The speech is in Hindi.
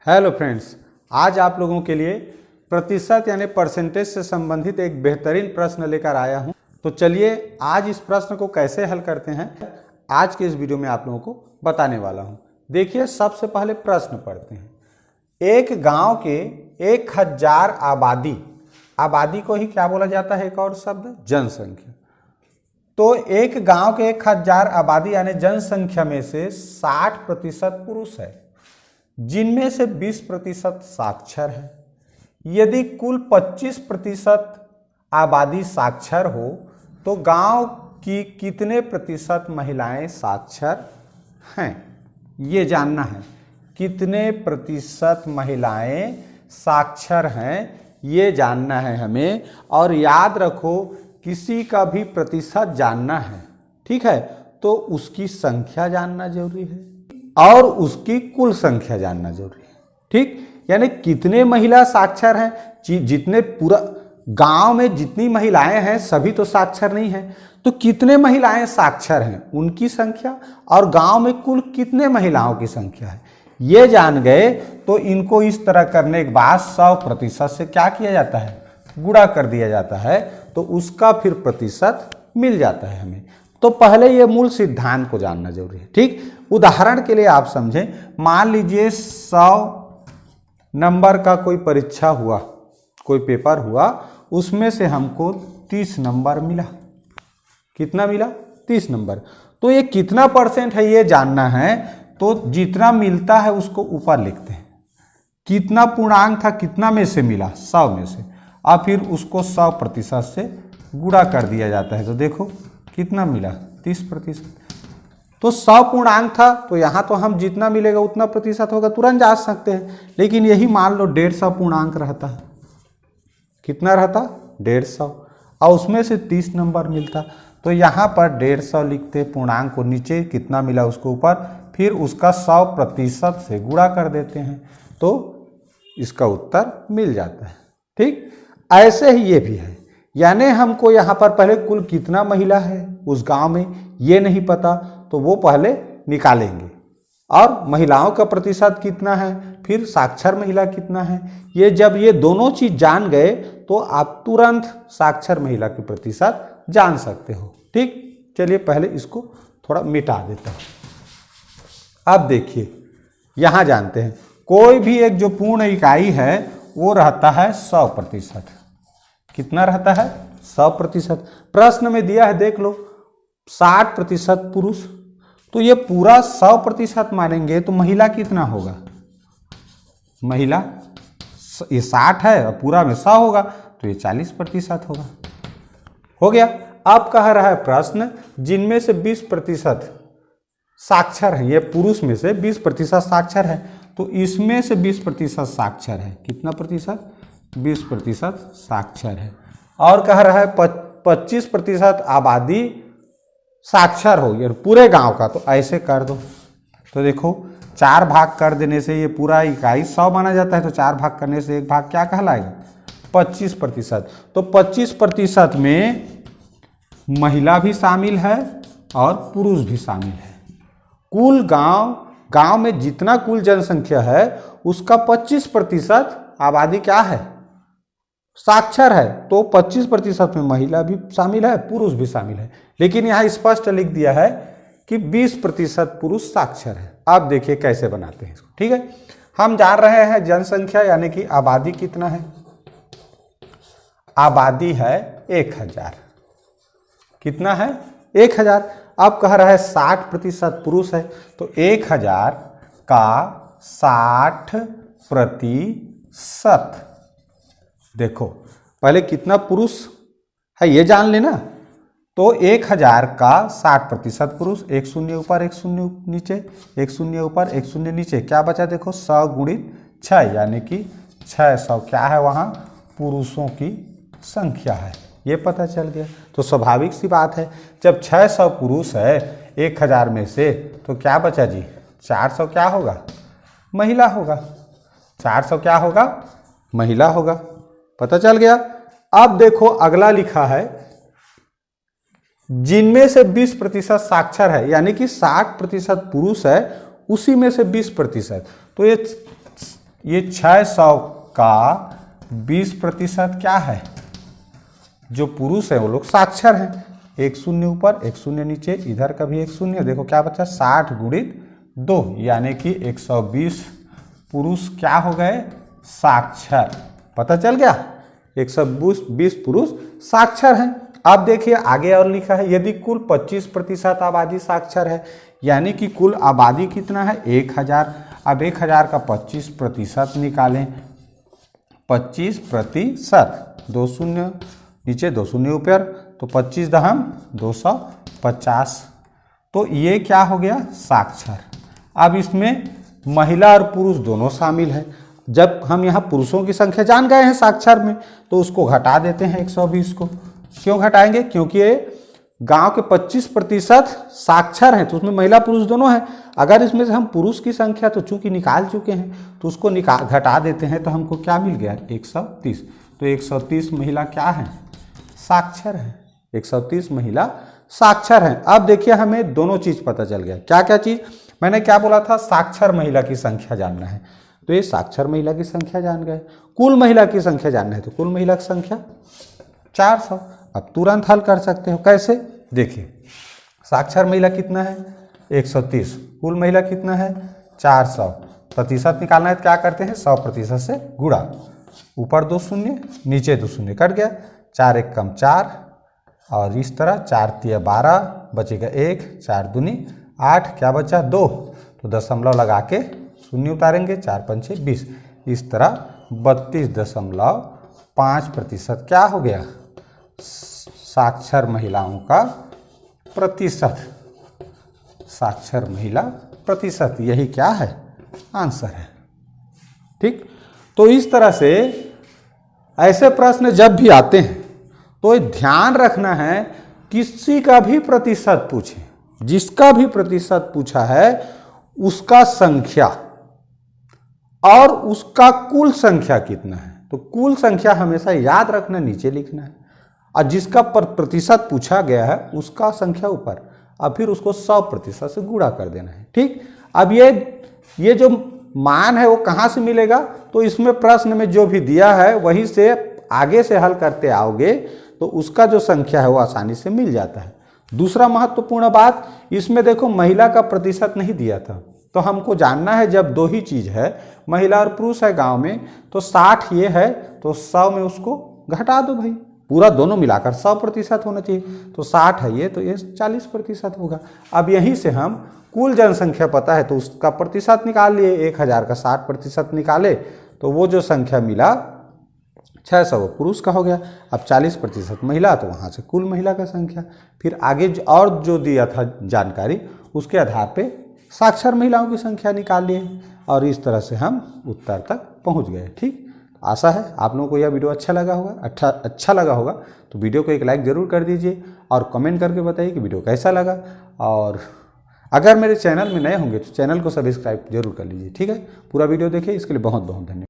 हेलो फ्रेंड्स, आज आप लोगों के लिए प्रतिशत यानी परसेंटेज से संबंधित एक बेहतरीन प्रश्न लेकर आया हूं। तो चलिए आज इस प्रश्न को कैसे हल करते हैं आज के इस वीडियो में आप लोगों को बताने वाला हूं। देखिए, सबसे पहले प्रश्न पढ़ते हैं। एक गांव के 1000 आबादी को ही क्या बोला जाता है? एक और शब्द, जनसंख्या। तो एक गांव के 1000 आबादी यानी जनसंख्या में से 60% पुरुष है, जिनमें से 20% साक्षर है। यदि कुल 25% आबादी साक्षर हो तो गांव की कितने प्रतिशत महिलाएं साक्षर हैं? ये जानना है, कितने प्रतिशत महिलाएं साक्षर हैं ये जानना है हमें। और याद रखो, किसी का भी प्रतिशत जानना है, ठीक है, तो उसकी संख्या जानना जरूरी है और उसकी कुल संख्या जानना जरूरी है। ठीक, यानी कितने महिला साक्षर हैं, जितने पूरा गांव में जितनी महिलाएं हैं सभी तो साक्षर नहीं हैं, तो कितने महिलाएं साक्षर हैं उनकी संख्या, और गांव में कुल कितने महिलाओं की संख्या है ये जान गए तो इनको इस तरह करने के बाद 100% से क्या किया जाता है? गुणा कर दिया जाता है, तो उसका फिर प्रतिशत मिल जाता है हमें। तो पहले ये मूल सिद्धांत को जानना जरूरी है। ठीक, उदाहरण के लिए आप समझें, मान लीजिए 100 नंबर का कोई परीक्षा हुआ, कोई पेपर हुआ, उसमें से हमको 30 नंबर मिला। कितना मिला? 30 नंबर। तो ये कितना परसेंट है ये जानना है, तो जितना मिलता है उसको ऊपर लिखते हैं। कितना पूर्णांक था, कितना में से मिला? 100 में से, और फिर उसको 100% से गुणा कर दिया जाता है। तो देखो कितना मिला? 30%। तो 100 पूर्णांक था, तो यहाँ तो हम जितना मिलेगा उतना प्रतिशत होगा, तुरंत जा सकते हैं। लेकिन यही मान लो 150 पूर्णांक रहता है, कितना रहता? 150, और उसमें से 30 नंबर मिलता, तो यहाँ पर 150 लिखते, पूर्णांक को नीचे, कितना मिला उसको ऊपर, फिर उसका 100% से गुणा कर देते हैं, तो इसका उत्तर मिल जाता है। ठीक, ऐसे ही ये भी है। यानी हमको यहाँ पर पहले कुल कितना महिला है उस गांव में ये नहीं पता, तो वो पहले निकालेंगे, और महिलाओं का प्रतिशत कितना है, फिर साक्षर महिला कितना है। ये जब ये दोनों चीज जान गए तो आप तुरंत साक्षर महिला के प्रतिशत जान सकते हो। ठीक, चलिए पहले इसको थोड़ा मिटा देता हूं। अब देखिए, यहां जानते हैं, कोई भी एक जो पूर्ण इकाई है वो रहता है 100%। कितना रहता है? 100%। प्रश्न में दिया है, देख लो, 60% पुरुष, तो ये पूरा 100% मानेंगे तो महिला कितना होगा? महिला ये 60 है और पूरा में 100 होगा, तो ये 40% होगा। हो गया। अब कह रहा है प्रश्न, जिनमें से 20% साक्षर है, ये पुरुष में से 20% साक्षर है, तो इसमें से 20% साक्षर है। कितना प्रतिशत? 20% साक्षर है। और कह रहा है 25% आबादी साक्षर हो, ये पूरे गांव का, तो ऐसे कर दो। तो देखो, 4 भाग कर देने से ये पूरा इकाई 100 माना जाता है, तो 4 भाग करने से एक भाग क्या कहलाएगा? 25%। तो 25% में महिला भी शामिल है और पुरुष भी शामिल है। कुल गांव में जितना कुल जनसंख्या है उसका 25% आबादी क्या है? साक्षर है। तो 25% में महिला भी शामिल है, पुरुष भी शामिल है। लेकिन यहाँ स्पष्ट लिख दिया है कि 20% पुरुष साक्षर है। अब देखिए कैसे बनाते हैं इसको। ठीक है, हम जान रहे हैं जनसंख्या यानी कि आबादी कितना है? आबादी है 1000। कितना है? 1000। अब कह रहा है 60% पुरुष है, तो 1000 का 60%। देखो पहले कितना पुरुष है ये जान लेना, तो 1000 का 60% पुरुष, 1 शून्य ऊपर 1 शून्य नीचे, 1 शून्य ऊपर 1 शून्य नीचे, क्या बचा? देखो 100 गुणित 6, यानी कि 600 क्या है वहाँ? पुरुषों की संख्या है। ये पता चल गया। तो स्वाभाविक सी बात है, जब 600 पुरुष है 1000 में से, तो क्या बचा जी? 400 क्या होगा? महिला होगा। 400 क्या होगा? महिला होगा। पता चल गया। अब देखो अगला लिखा है, जिनमें से 20% साक्षर है, यानी कि 60% पुरुष है, उसी में से 20%। तो ये 600 का 20% क्या है? जो पुरुष है वो लोग साक्षर हैं। एक शून्य ऊपर, एक शून्य नीचे, इधर का भी एक शून्य। देखो क्या बचा, 60 गुणित 2 यानी कि 120 पुरुष क्या हो गए? साक्षर। पता चल गया, 120 पुरुष साक्षर हैं। अब देखिए आगे और लिखा है, यदि कुल 25% आबादी साक्षर है, यानी कि कुल आबादी कितना है? 1000। अब 1000 का 25% निकालें। 25%, 2 शून्य नीचे 2 शून्य ऊपर, तो 25 दहम 250। तो ये क्या हो गया? साक्षर। अब इसमें महिला और पुरुष दोनों शामिल हैं। जब हम यहाँ पुरुषों की संख्या जान गए हैं साक्षर में, तो उसको घटा देते हैं 120 को। क्यों घटाएंगे? क्योंकि ये गांव के 25% साक्षर हैं, तो उसमें महिला पुरुष दोनों हैं। अगर इसमें से हम पुरुष की संख्या तो चूंकि निकाल चुके हैं, तो उसको घटा देते हैं, तो हमको क्या मिल गया? 130। तो 130 महिला क्या है? साक्षर है। 130 महिला साक्षर हैं। अब देखिए हमें दोनों चीज पता चल गया। क्या क्या चीज? मैंने क्या बोला था? साक्षर महिला की संख्या जानना है, तो ये साक्षर महिला की संख्या जान गए। कुल महिला की संख्या जानना है, तो कुल महिला की संख्या 400। अब तुरंत हल कर सकते हो। कैसे? देखिए, साक्षर महिला कितना है? 130। कुल महिला कितना है? 400। प्रतिशत निकालना है तो क्या करते हैं? 100% से गुणा। ऊपर 2 शून्य, नीचे 2 शून्य, कट गया। 4 1 कम 4, और इस तरह 4 3 12, बचेगा 1, 4 दूनी 8, क्या बचा? 2। तो दशमलव लगा के शून्य उतारेंगे, 4 5 20। इस तरह 32.5% क्या हो गया? साक्षर महिलाओं का प्रतिशत। साक्षर महिला प्रतिशत, यही क्या है? आंसर है। ठीक, तो इस तरह से ऐसे प्रश्न जब भी आते हैं तो ध्यान रखना है, किसी का भी प्रतिशत पूछे, जिसका भी प्रतिशत पूछा है उसका संख्या और उसका कुल संख्या कितना है, तो कुल संख्या हमेशा याद रखना, नीचे लिखना है, और जिसका प्रतिशत पूछा गया है उसका संख्या ऊपर, और फिर उसको 100% से गुणा कर देना है। ठीक, अब ये जो मान है वो कहाँ से मिलेगा? तो इसमें प्रश्न में जो भी दिया है वहीं से आगे से हल करते आओगे तो उसका जो संख्या है वो आसानी से मिल जाता है। दूसरा महत्वपूर्ण बात, इसमें देखो महिला का प्रतिशत नहीं दिया था, तो हमको जानना है जब दो ही चीज है, महिला और पुरुष है गांव में, तो 60 ये है तो 100 में उसको घटा दो भाई, पूरा दोनों मिलाकर 100% होना चाहिए। तो 60 है ये, तो ये 40% होगा। अब यहीं से हम कुल जनसंख्या पता है तो उसका प्रतिशत निकाल लिए, 1000 का 60% निकाले तो वो जो संख्या मिला 600 वो पुरुष का हो गया। अब 40% महिला, तो वहाँ से कुल महिला का संख्या, फिर आगे और जो दिया था जानकारी उसके आधार पे साक्षर महिलाओं की संख्या निकाल लिए, और इस तरह से हम उत्तर तक पहुँच गए। ठीक, आशा है आप लोगों को यह वीडियो अच्छा लगा होगा तो वीडियो को एक लाइक ज़रूर कर दीजिए और कमेंट करके बताइए कि वीडियो कैसा लगा। और अगर मेरे चैनल में नए होंगे तो चैनल को सब्सक्राइब जरूर कर लीजिए। ठीक है, पूरा वीडियो देखिए, इसके लिए बहुत बहुत धन्यवाद।